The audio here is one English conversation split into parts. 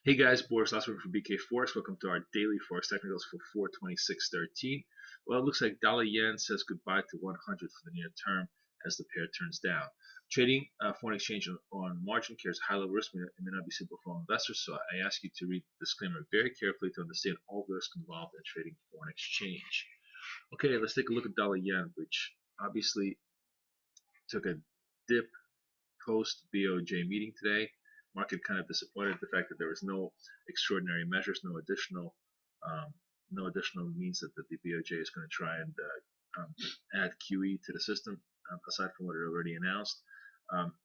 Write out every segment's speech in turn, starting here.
Hey guys, Boris Lossman from BK Forex. Welcome to our daily Forex technicals for 426.13. Well, it looks like dollar yen says goodbye to 100 for the near term as the pair turns down. Trading foreign exchange on margin carries high level risk. It may not be simple for all investors, so I ask you to read the disclaimer very carefully to understand all the risk involved in trading foreign exchange. Okay, let's take a look at dollar yen, which obviously took a dip post BOJ meeting today. Market kind of disappointed at the fact that there was no extraordinary measures, um, no additional means that the BOJ is going to try and add QE to the system, aside from what it already announced.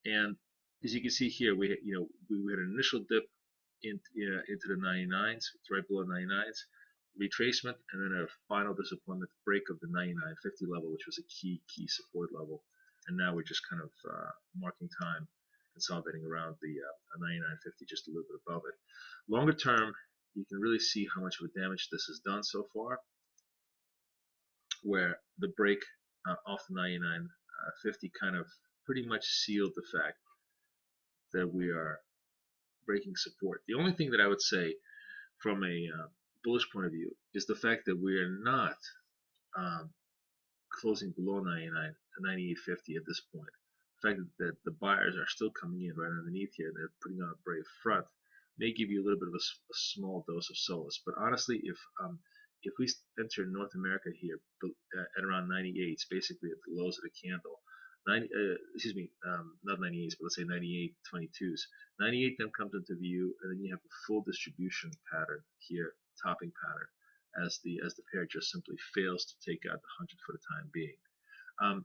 And as you can see here, we had an initial dip into the 99s, it's right below 99s, retracement, and then a final disappointment break of the 99.50 level, which was a key support level. And now we're just kind of marking time, consolidating around the 99.50, just a little bit above it. Longer term, you can really see how much of a damage this has done so far, where the break off the 99.50 kind of pretty much sealed the fact that we are breaking support. The only thing that I would say from a bullish point of view is the fact that we are not um, closing below 99, 98.50 at this point. The fact that the buyers are still coming in right underneath here, they're putting on a brave front, may give you a little bit of a small dose of solace. But honestly, if we enter North America here at around 98, basically at the lows of the candle, 90, excuse me, not 98s, but let's say 98.22s. 98 then comes into view, and then you have a full distribution pattern here, topping pattern, as the pair just simply fails to take out the 100 for the time being. Um,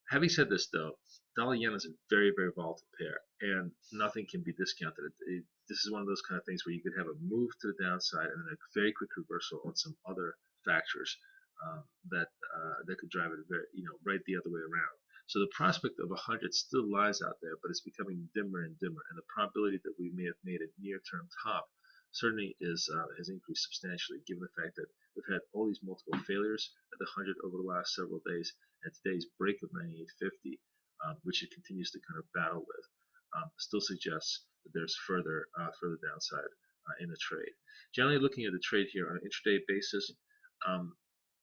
Having said this, though, dollar yen is a very volatile pair, and nothing can be discounted. This is one of those kind of things where you could have a move to the downside and then a very quick reversal on some other factors that could drive it right the other way around. So the prospect of 100 still lies out there, but it's becoming dimmer and dimmer, and the probability that we may have made a near-term top certainly has increased substantially, given the fact that we've had all these multiple failures at the 100 over the last several days, and today's break of 98.50, which it continues to kind of battle with, still suggests that there's further downside in the trade. Generally, looking at the trade here on an intraday basis,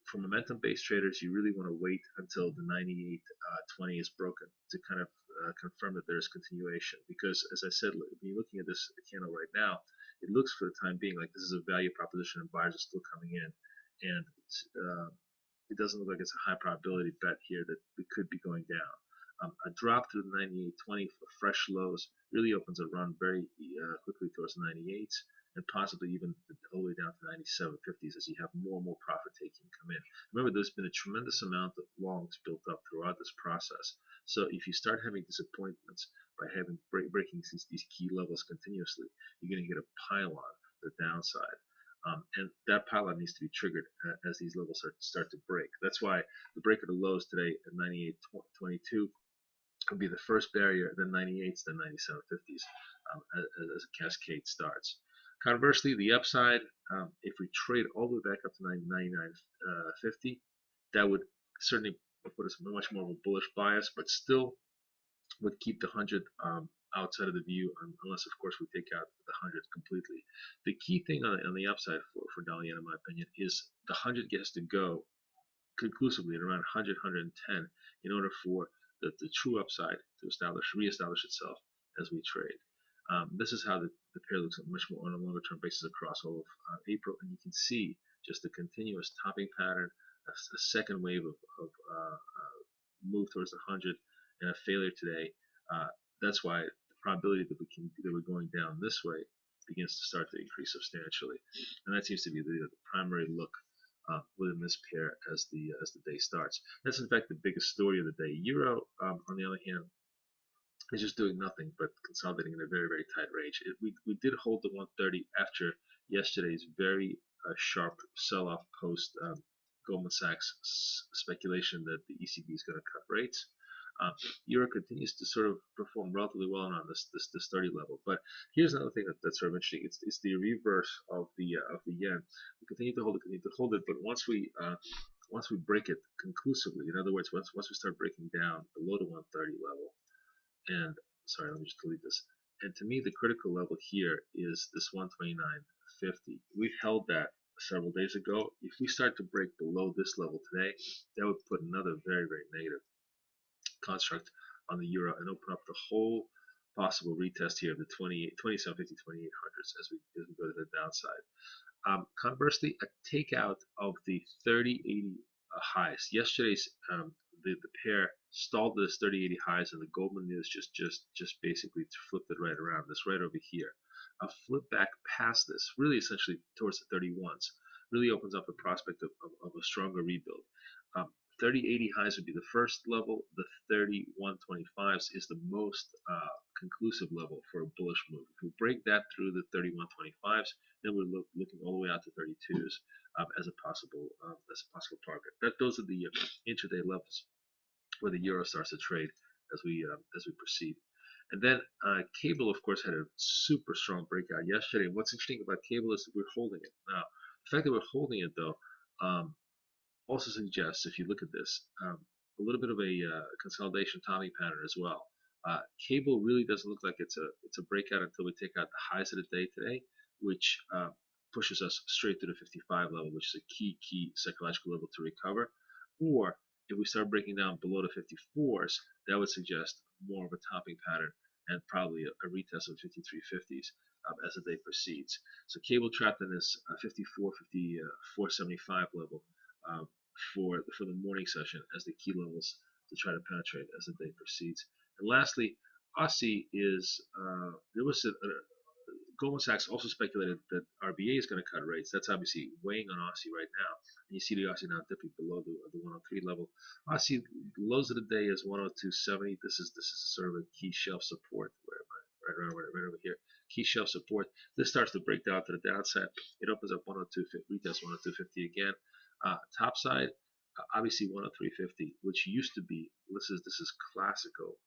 for momentum-based traders, you really want to wait until the 98.20 is broken to kind of confirm that there's continuation. Because, as I said, when you're looking at this candle right now, it looks for the time being like this is a value proposition and buyers are still coming in, and it doesn't look like it's a high probability bet here that we could be going down. A drop to the 98.20 for fresh lows really opens a run very quickly towards the 98s, and possibly even all the way down to 97.50s as you have more and more profit taking come in. Remember, there's been a tremendous amount of longs built up throughout this process. So if you start having disappointments by having breaking these key levels continuously, you're going to get a pile on the downside. And that pile-on needs to be triggered as these levels start to break. That's why the break of the lows today at 98.22 would be the first barrier, then 98s, then 97.50s as a cascade starts. Conversely, the upside, if we trade all the way back up to 99.50, that would certainly put us much more of a bullish bias, but still would keep the 100 outside of the view, unless, of course, we take out the 100 completely. The key thing on the upside for dollar yen, in my opinion, is the 100 gets to go conclusively at around 100, 110 in order for the true upside to reestablish itself as we trade. This is how the pair looks much more on a longer term basis across all of April, and you can see just a continuous topping pattern, a second wave of move towards the 100, and a failure today. That's why the probability that we're going down this way begins to start to increase substantially, and that seems to be the primary look within this pair as the day starts. That's in fact the biggest story of the day. Euro, on the other hand, is just doing nothing but consolidating in a very tight range. We did hold the 130 after yesterday's very sharp sell-off post Goldman Sachs speculation that the ECB is going to cut rates. Euro continues to sort of perform relatively well on this 30 level. But here's another thing that's sort of interesting. It's the reverse of the yen. We continue to hold it, but once we break it conclusively, in other words, once we start breaking down below the 130 level, and sorry, let me just delete this. And to me, the critical level here is this 129.50. We've held that several days ago. If we start to break below this level today, that would put another very, very negative construct on the euro and open up the whole possible retest here of the 2750, 2800s as we go to the downside. Conversely, a takeout of the 3080 highs. Yesterday's the pair stalled this 3080 highs, and the Goldman news just basically flipped it right around. This right over here. A flip back past this, really essentially towards the 31s, really opens up the prospect of a stronger rebuild. 3080 highs would be the first level. The 3125s is the most conclusive level for a bullish move. If we break that through the 3125s, then we're looking all the way out to 32s as a possible target. Those are the intraday levels where the euro starts to trade as we proceed. And then cable, of course, had a super strong breakout yesterday. And what's interesting about cable is that we're holding it. Now, the fact that we're holding it, though, also suggests, if you look at this, a little bit of a consolidation topping pattern as well. Cable really doesn't look like it's a breakout until we take out the highs of the day today, which pushes us straight to the 55 level, which is a key psychological level to recover. Or if we start breaking down below the 54s, that would suggest more of a topping pattern and probably a retest of 5350s as the day proceeds. So cable trapped in this 54, 54.75 level for the morning session as the key levels to try to penetrate as the day proceeds. And lastly, Aussie is there was Goldman Sachs also speculated that RBA is going to cut rates. That's obviously weighing on Aussie right now. And you see the Aussie now dipping below the 103 level. Aussie lows of the day is 102.70. This is sort of a key shelf support. Right over here. Key shelf support. This starts to break down to the downside. It opens up 102, retest 102.50 again. Top side, obviously 103.50, which used to be. This is classical.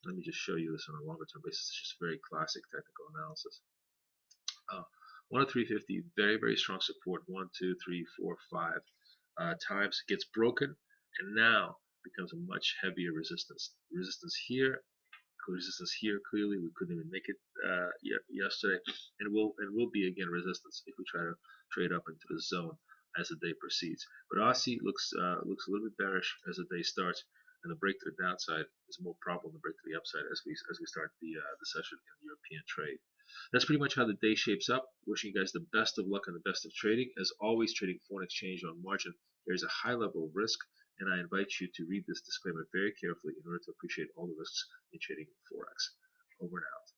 Let me just show you this on a longer term basis. It's just very classic technical analysis. 103.50, very strong support. 1, 2, 3, 4, 5 times. It gets broken, and now becomes a much heavier resistance. Resistance here. Resistance here. Clearly, we couldn't even make it yesterday, and will be again resistance if we try to trade up into the zone as the day proceeds. But Aussie looks a little bit bearish as the day starts, and the break to the downside is more probable than the break to the upside as we start the session in the European trade. That's pretty much how the day shapes up. Wishing you guys the best of luck and the best of trading. As always, trading foreign exchange on margin, there is a high level of risk, and I invite you to read this disclaimer very carefully in order to appreciate all the risks in trading Forex. Over and out.